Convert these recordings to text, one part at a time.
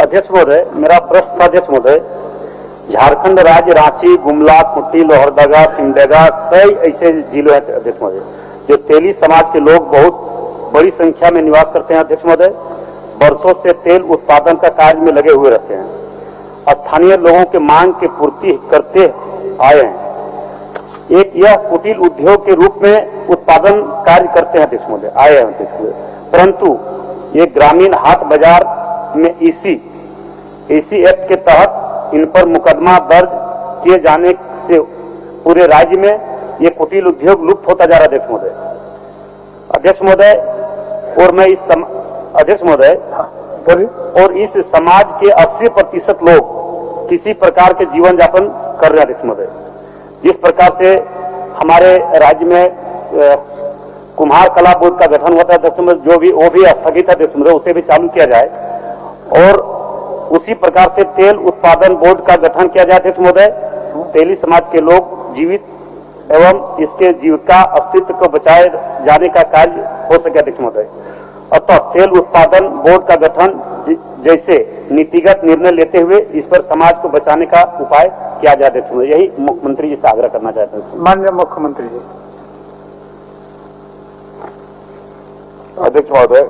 अध्यक्ष महोदय, मेरा प्रश्न था अध्यक्ष महोदय, झारखंड राज्य रांची, गुमला, खूंटी, लोहरदगा, सिमडेगा कई ऐसे जिले हैं अध्यक्ष महोदय जो तेली समाज के लोग बहुत बड़ी संख्या में निवास करते हैं अध्यक्ष महोदय। वर्षों से तेल उत्पादन का कार्य में लगे हुए रहते हैं। स्थानीय लोगों के मांग की पूर्ति करते आए हैं। एक यह कुटीर उद्योग के रूप में उत्पादन कार्य करते हैं अध्यक्ष महोदय, आए हैं अध्यक्ष महोदय, परंतु ये ग्रामीण हाट बाजार में इसी एक्ट के तहत इन पर मुकदमा दर्ज किए जाने से पूरे राज्य में ये कुटीर उद्योग लुप्त होता जा रहा है अध्यक्ष महोदय। और मैं इस अध्यक्ष महोदय और इस समाज के 80% लोग किसी प्रकार के जीवन यापन कर रहे हैं अध्यक्ष महोदय। जिस प्रकार से हमारे राज्य में कुम्हार कला बोर्ड का गठन होता है अध्यक्ष महोदय, जो भी वो भी स्थगित है अध्यक्ष महोदय, उसे भी चालू किया जाए और उसी प्रकार से तेल उत्पादन बोर्ड का गठन किया जाए अध्यक्ष महोदय। तेली समाज के लोग जीवित एवं इसके जीविका अस्तित्व को बचाए जाने का कार्य हो सके अध्यक्ष महोदय। अतः तेल उत्पादन बोर्ड का गठन जैसे नीतिगत निर्णय लेते हुए इस पर समाज को बचाने का उपाय किया जाए अध्यक्ष महोदय। यही मुख्यमंत्री जी से आग्रह करना चाहते हैं। माननीय मुख्यमंत्री जी। अध्यक्ष महोदय,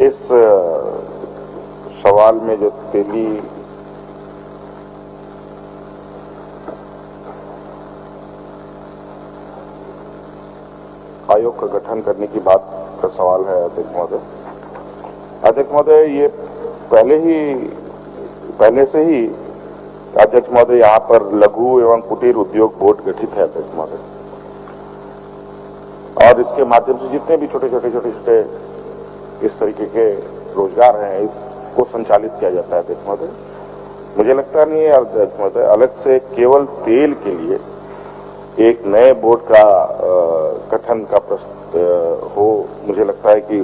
इस सवाल में जो तेली आयोग का गठन करने की बात का सवाल है अध्यक्ष महोदय, ये पहले से ही अध्यक्ष महोदय यहाँ पर लघु एवं कुटीर उद्योग बोर्ड गठित है अध्यक्ष महोदय, और इसके माध्यम से जितने भी छोटे इस तरीके के रोजगार हैं इसको संचालित किया जाता है अध्यक्ष महोदय। मुझे लगता नहीं है अध्यक्ष महोदय अलग से केवल तेल के लिए एक नए बोर्ड का गठन का हो, मुझे लगता है कि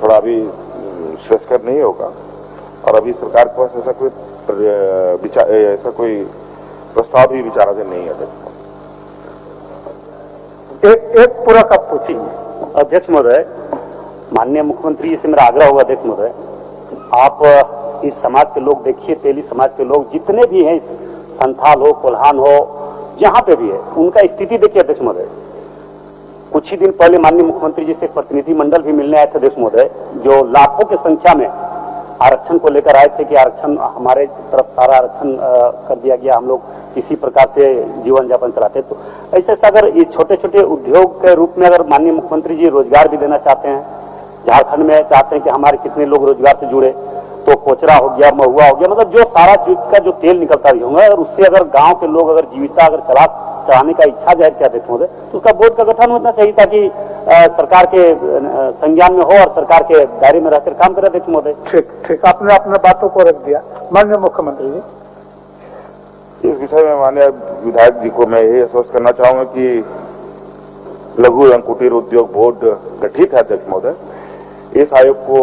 थोड़ा अभी श्रेयस्कर नहीं होगा और अभी सरकार के पास ऐसा कोई प्रस्ताव भी विचाराधीन नहीं है अध्यक्ष महोदय। एक पूरा कब पूछेंगे अध्यक्ष महोदय, माननीय मुख्यमंत्री जी से मेरा आग्रह होगा अध्यक्ष महोदय, आप इस समाज के लोग देखिए, तेली समाज के लोग जितने भी हैं, संथाल हो, कोल्हान हो, जहां पे भी है, उनका स्थिति देखिए अध्यक्ष महोदय। कुछ ही दिन पहले माननीय मुख्यमंत्री जी से प्रतिनिधि मंडल भी मिलने आए थे अध्यक्ष महोदय, जो लाखों की संख्या में आरक्षण को लेकर आए थे कि आरक्षण हमारे तरफ सारा आरक्षण कर दिया गया, हम लोग किसी प्रकार से जीवन यापन चलाते। तो ऐसे अगर ये छोटे छोटे उद्योग के रूप में अगर माननीय मुख्यमंत्री जी रोजगार भी देना चाहते हैं, झारखंड में चाहते हैं कि हमारे कितने लोग रोजगार से जुड़े, तो कोचरा हो गया, महुआ हो गया, मतलब जो सारा चीज का जो तेल निकलता भी होगा, और उससे अगर गांव के लोग अगर जीविका अगर चलाने का इच्छा जाहिर किया देते होंगे तो उसका बोर्ड का गठन होना चाहिए ताकि सरकार के संज्ञान में हो और सरकार के दायरे में रहकर काम करे अध्यक्ष महोदय। ठीक, आपने अपने बातों को रख दिया। माननीय मुख्यमंत्री जी, इस विषय में माननीय विधायक जी को मैं यही आश्वस्त करना चाहूंगा कि लघु एवं कुटीर उद्योग बोर्ड गठित है अध्यक्ष महोदय। इस आयोग को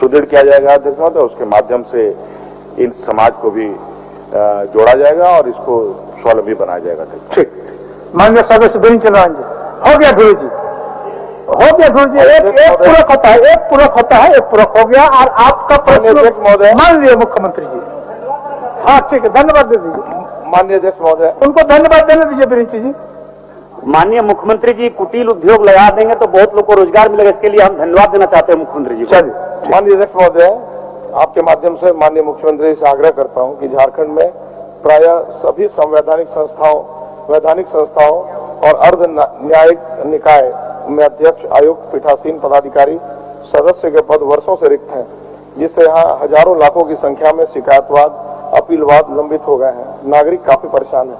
सुदृढ़ किया जाएगा अध्यक्ष महोदय, उसके माध्यम से इन समाज को भी जोड़ा जाएगा और इसको स्वावलंबी बनाया जाएगा। ठीक, माननीय सदस्य बेंच चलाएं जी। हो गया गुरु जी, हो गया गुरु जी। एक पूरक होता है, एक पूरक हो गया। और आपका प्रश्न महोदय, माननीय मुख्यमंत्री जी। हाँ ठीक है, धन्यवाद दे दीजिए माननीय अध्यक्ष महोदय, उनको धन्यवाद देने दीजिए बेंच जी। माननीय मुख्यमंत्री जी कुटीर उद्योग लगा देंगे तो बहुत लोग को रोजगार मिलेगा, इसके लिए हम धन्यवाद देना चाहते हैं मुख्यमंत्री जी। चलिए, माननीय अध्यक्ष महोदय, आपके माध्यम से माननीय मुख्यमंत्री से आग्रह करता हूं कि झारखंड में प्रायः सभी संवैधानिक संस्थाओं और अर्ध न्यायिक निकाय में अध्यक्ष, आयुक्त, पीठासीन पदाधिकारी, सदस्य के पद वर्षों से रिक्त हैं, जिससे यहाँ हजारों लाखों की संख्या में शिकायतवाद, अपीलवाद लंबित हो गए हैं। नागरिक काफी परेशान है।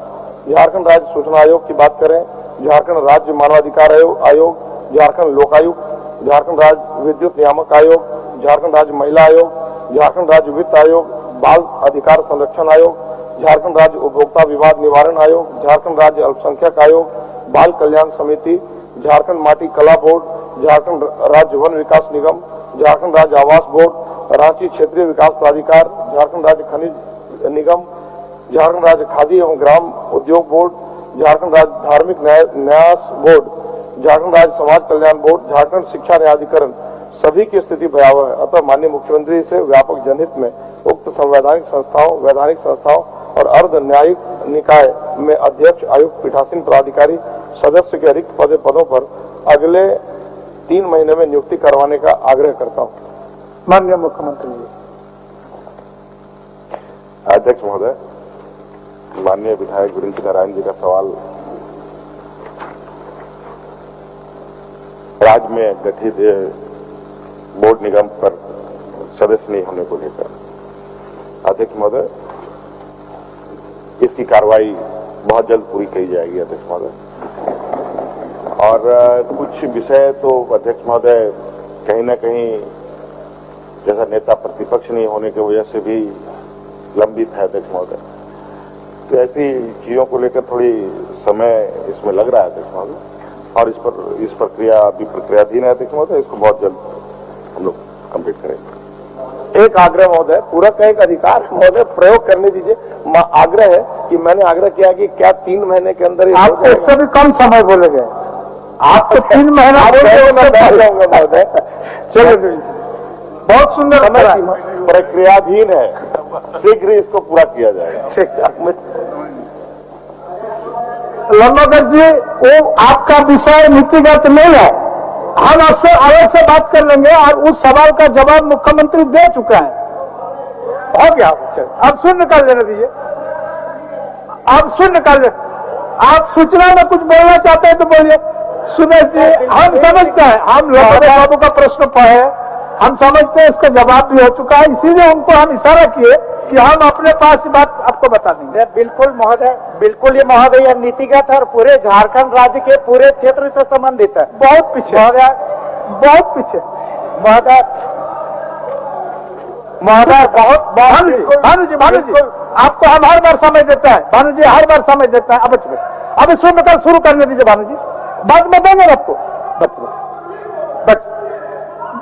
झारखंड राज्य सूचना आयोग की बात करें, झारखंड राज्य मानवाधिकार आयोग, झारखंड लोकायुक्त, झारखंड राज्य विद्युत नियामक आयोग, झारखंड राज्य महिला आयोग, झारखंड राज्य वित्त आयोग, बाल अधिकार संरक्षण आयोग, झारखंड राज्य उपभोक्ता विवाद निवारण आयोग, झारखंड राज्य अल्पसंख्यक आयोग, बाल कल्याण समिति, झारखंड माटी कला बोर्ड, झारखंड राज्य वन विकास निगम, झारखंड राज्य आवास बोर्ड, रांची क्षेत्रीय विकास प्राधिकार, झारखंड राज्य खनिज निगम, झारखंड राज्य खादी एवं ग्राम उद्योग बोर्ड, झारखंड राज्य धार्मिक न्यास बोर्ड, झारखंड राज्य समाज कल्याण बोर्ड, झारखंड शिक्षा न्यायाधिकरण सभी की स्थिति भयावह है। अतः माननीय मुख्यमंत्री से व्यापक जनहित में उक्त संवैधानिक संस्थाओं, वैधानिक संस्थाओं और अर्ध न्यायिक निकाय में अध्यक्ष, आयुक्त, पीठासीन पदाधिकारी, सदस्य के रिक्त पदों पर अगले 3 महीने में नियुक्ति करवाने का आग्रह करता हूं। माननीय मुख्यमंत्री जी। अध्यक्ष महोदय, माननीय विधायक वीरेंद्र नारायण जी का सवाल राज्य में गठित बोर्ड निगम पर सदस्य नहीं होने को लेकर। अध्यक्ष महोदय, इसकी कार्रवाई बहुत जल्द पूरी की जाएगी अध्यक्ष महोदय। और कुछ विषय तो अध्यक्ष महोदय कहीं न कहीं जैसा नेता प्रतिपक्ष नहीं होने की वजह से भी लंबित है अध्यक्ष महोदय। तो ऐसी चीजों को लेकर थोड़ी समय इसमें लग रहा है अध्यक्ष महोदय, और इस प्रक्रिया अभी प्रक्रियाधीन है अध्यक्ष महोदय। इसको बहुत जल्द हम लोग कंप्लीट करेंगे। एक आग्रह महोदय, पूरक का एक अधिकार महोदय, प्रयोग करने दीजिए। आग्रह है कि मैंने आग्रह किया कि क्या 3 महीने के अंदर आप इससे भी कम समय बोले गए। आप तो 3 महीना बैठ जाऊंगा महोदय। चलो, बहुत सुंदर प्रक्रियाधीन है, शीघ्र इसको पूरा किया जाएगा। लंबोदर जी, वो आपका विषय नीतिगत नहीं है, हम आपसे अलग से बात कर लेंगे। और उस सवाल का जवाब मुख्यमंत्री दे चुका है। हो गया, अब शून्य कर लेने दीजिए। आप शून्य कर ले। आप सूचना में कुछ बोलना चाहते हैं तो बोलिए। सुरेश जी, हम समझते हैं, हम लंबोदर बाबू का प्रश्न पढ़े, हम समझते हैं इसका जवाब भी हो चुका है, इसीलिए उनको हम इशारा किए कि हम अपने पास बात आपको बता देंगे। बिल्कुल महोदय, बिल्कुल ये महोदय यह नीतिगत है और पूरे झारखंड राज्य के पूरे क्षेत्र से संबंधित है। बहुत पीछे महोदय, बहुत पीछे महोदय, महोदय बहुत भानु जी, आपको हम हर बार समय देता है। भानु जी हर बार समय देता है। अब इसमें मतलब शुरू करने दीजिए भानु जी, बाद में देंगे आपको।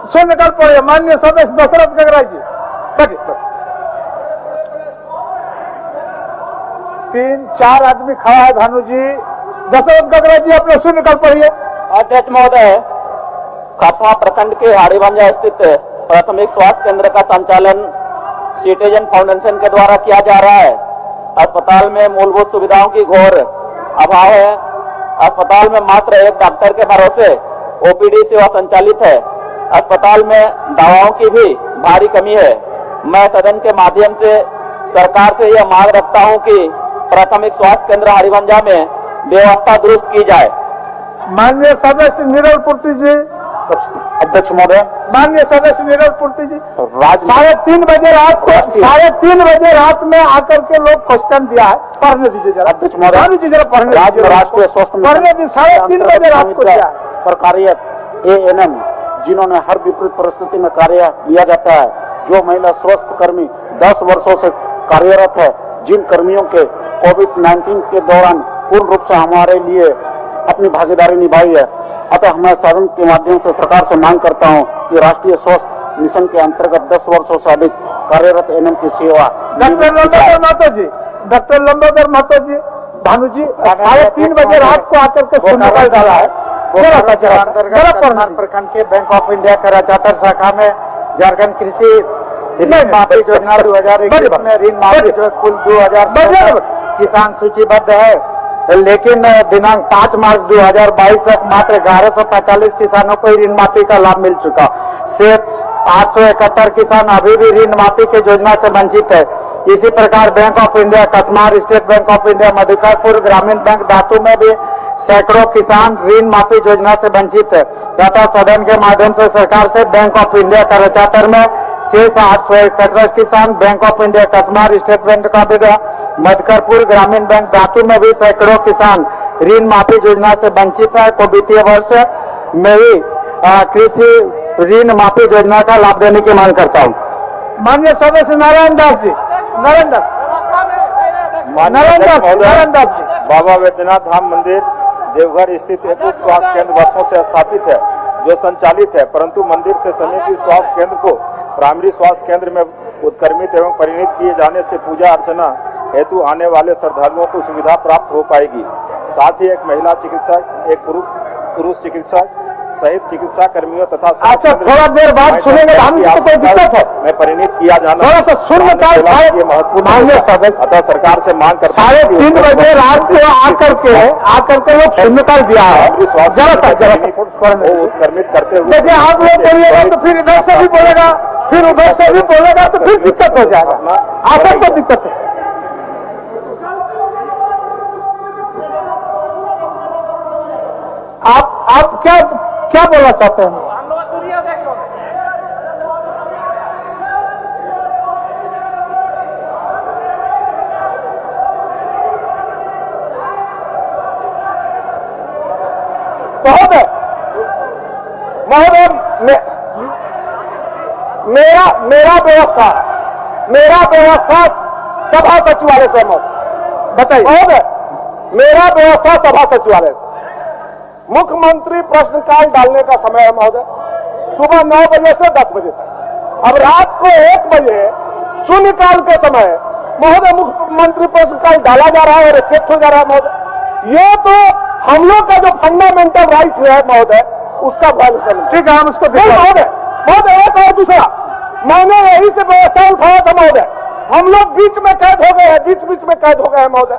शून्य कर पड़े। माननीय सदस्य दशरथ गगराई जी, बैठिए। 3-4 आदमी खड़ा है। भानु जी, दशरथ गगराई जी अपने शून्य कर पड़िए। अध्यक्ष महोदय, कसवा प्रखंड के हाड़ीबंजा स्थित प्राथमिक स्वास्थ्य केंद्र का संचालन सिटीजन फाउंडेशन के द्वारा किया जा रहा है। अस्पताल में मूलभूत सुविधाओं की घोर अभाव है। अस्पताल में मात्र एक डॉक्टर के भरोसे ओपीडी सेवा संचालित है। अस्पताल में दवाओं की भी भारी कमी है। मैं सदन के माध्यम से सरकार से यह मांग रखता हूं कि प्राथमिक स्वास्थ्य केंद्र हाड़ीबंजा में व्यवस्था दुरुस्त की जाए। माननीय सदस्य नीरल पूर्ति जी। अध्यक्ष महोदय, माननीय सदस्य नीरल पूर्ति जी, राज्य 3:30 बजे रात को 3:30 बजे रात में आकर के लोग क्वेश्चन दिया है। पढ़ने दीजिए जरा। अध्यक्ष महोदय, भानु जी जरा पढ़ने राज्य राष्ट्रीय स्वास्थ्य पढ़ने दी 3:30 बजे रात को दिया है। पर कार्यरत ANM जिन्होंने हर विपरीत परिस्थिति में कार्य लिया जाता है, जो महिला स्वास्थ्य कर्मी 10 वर्षों से कार्यरत है, जिन कर्मियों के कोविड-19 के दौरान पूर्ण रूप से हमारे लिए अपनी भागीदारी निभाई है। अतः मैं सदन के माध्यम से सरकार से मांग करता हूं कि राष्ट्रीय स्वास्थ्य मिशन के अंतर्गत 10 वर्षों से अधिक कार्यरत ANM की सेवा। डॉक्टर लंबोदर महतो जी, डॉक्टर लंबोदर महतो जी, भानु जी 3:30 बजे रात को आकर के शून्यकाल डाला है। अंतर्गत प्रखंड के बैंक ऑफ इंडिया कराचातर शाखा में झारखंड कृषि ऋण माफी योजना 2021 में ऋण माफी जो कुल 2000 किसान सूचीबद्ध है, लेकिन दिनांक 5 मार्च 2022 तक मात्र 1145 किसानों को ऋण माफी का लाभ मिल चुका। शेष 871 किसान अभी भी ऋण माफी की योजना से वंचित है। इसी प्रकार bank of India Kasmar, state bank of India Madhukarpur, ग्रामीण बैंक धातु में भी सैकड़ों किसान ऋण माफी योजना से वंचित है। तथा सदन के माध्यम से सरकार से बैंक ऑफ इंडिया कराचातर में शेष 871 किसान, bank of India Kasmar, state bank of India Madhukarpur, ग्रामीण बैंक धातु में भी सैकड़ों किसान ऋण माफी योजना से वंचित है, को वित्तीय वर्ष में ही कृषि ऋण माफी योजना का लाभ देने की मांग करता हूँ। माननीय सदस्य नारायण दास जी, नारायण दास जी। बाबा वैद्यनाथ धाम मंदिर देवघर स्थित एक उप स्वास्थ्य केंद्र वर्षों से स्थापित है, जो संचालित है, परंतु मंदिर से समिति स्वास्थ्य केंद्र को प्राइमरी स्वास्थ्य केंद्र में उत्क्रमित एवं परिणित किए जाने से पूजा अर्चना हेतु आने वाले श्रद्धालुओं को सुविधा प्राप्त हो पाएगी। साथ ही एक महिला चिकित्सक, एक पुरुष चिकित्सक सहित चिकित्सा कर्मियों तथा अच्छा, थोड़ा देर बाद सुनेंगे, हम को कोई दिक्कत है में परिणित किया जाना थोड़ा सा शून्यकाल ये महत्वपूर्ण सदस्य, अतः सरकार से मांग करते हैं 3:30 बजे रात को आकर के लोग शून्यकाल दिया है। वो उत्क्रमित करते हुए देखिए, आप लोग बोलिएगा तो फिर इधर से भी बोलेगा, फिर उधर से भी बोलेगा, तो फिर दिक्कत हो जाएगा। आप सबको दिक्कत है। आप क्या बोलना चाहते हैं? महोदय, मेरा व्यवस्था सभा सचिवालय से बताइए। महोदय, मेरा व्यवस्था सभा सचिवालय से मुख्यमंत्री प्रश्नकाल डालने का समय है महोदय, सुबह 9 बजे से 10 बजे तक। अब रात को 1 बजे शून्यकाल के समय महोदय मुख्यमंत्री प्रश्नकाल डाला जा रहा है और एक्सेप्ट हो जा रहा है महोदय। ये तो हम लोग का जो फंडामेंटल राइट है महोदय, उसका वायलेशन। ठीक है, हम उसको महोदय एक और दूसरा, मैंने यही से व्यवस्था उठाया था महोदय। हम लोग बीच में कैद हो गए हैं, बीच में कैद हो गए हैं महोदय।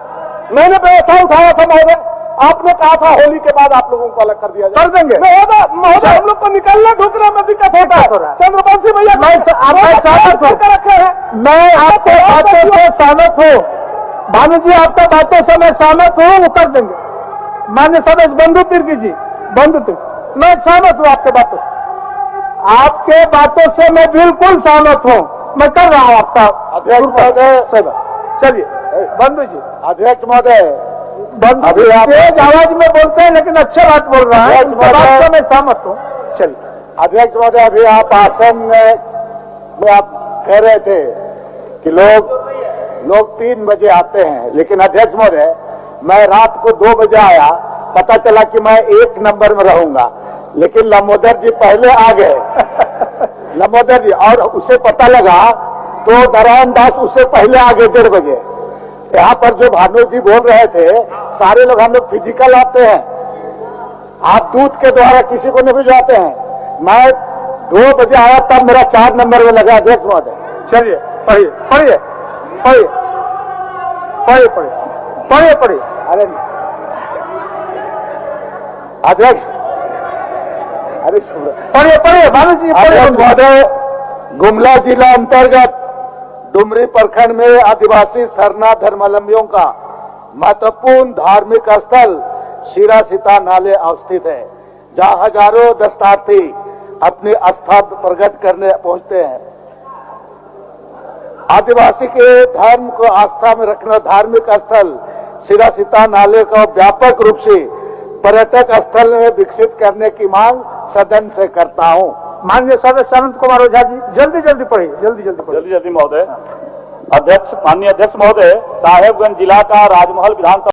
मैंने व्यवस्था उठाया था महोदय, आपने कहा था होली के बाद आप लोगों को अलग कर दिया जाए। कर देंगे महोदय, हम लोग को निकलने ढुकने में दिक्कत होता है। चंद्रवंशी भैया, मैं रखे हैं, मैं आपको बातों से सहमत हूँ। भानु जी, आपका बातों से मैं सहमत हूँ, वो कर देंगे। मान्य सदस्य बंधु तिर्की जी, मैं सहमत हूँ आपके बातों से। आपके बातों से मैं बिल्कुल सहमत हूँ, मैं कर रहा हूँ आपका अध्यक्ष महोदय। चलिए बंधु जी। अध्यक्ष महोदय, अभी आप तेज आवाज में बोलते हैं लेकिन अच्छे बात बोल रहा है, बात से मैं सहमत हूँ। चलिए अध्यक्ष महोदय, अभी आप आसन में आप कह रहे थे कि लोग 3 बजे आते हैं, लेकिन अध्यक्ष महोदय मैं रात को 2 बजे आया, पता चला कि मैं 1 नंबर में रहूंगा, लेकिन लंबोदर जी पहले आ गए लंबोदर जी, और उसे पता लगा तो नारायण दास उससे पहले आ गए 1:30 बजे। यहाँ पर जो भानु जी बोल रहे थे, सारे लोग हम लोग फिजिकल आते हैं, आप दूध के द्वारा किसी को नहीं भिजवाते हैं। मैं 2 बजे आया, तब मेरा 4 नंबर में लगा अध्यक्ष महोदय। चलिए पढ़िए। अरे अध्यक्ष, अरे पढ़िए भानु जी। महोदय, गुमला जिला अंतर्गत डुमरी प्रखंड में आदिवासी सरना धर्मावलंबियों का महत्वपूर्ण धार्मिक स्थल शिरा सीता नाले अवस्थित है, जहां हजारों दर्शनार्थी अपनी आस्था प्रकट करने पहुंचते हैं। आदिवासी के धर्म को आस्था में रखना धार्मिक स्थल शिरा सीता नाले को व्यापक रूप से पर्यटक स्थल में विकसित करने की मांग सदन से करता हूं। माननीय सदस्य अनंत कुमार ओझा जी, जल्दी पढ़िए, जल्दी महोदय। माननीय अध्यक्ष महोदय, साहेबगंज जिला का राजमहल विधानसभा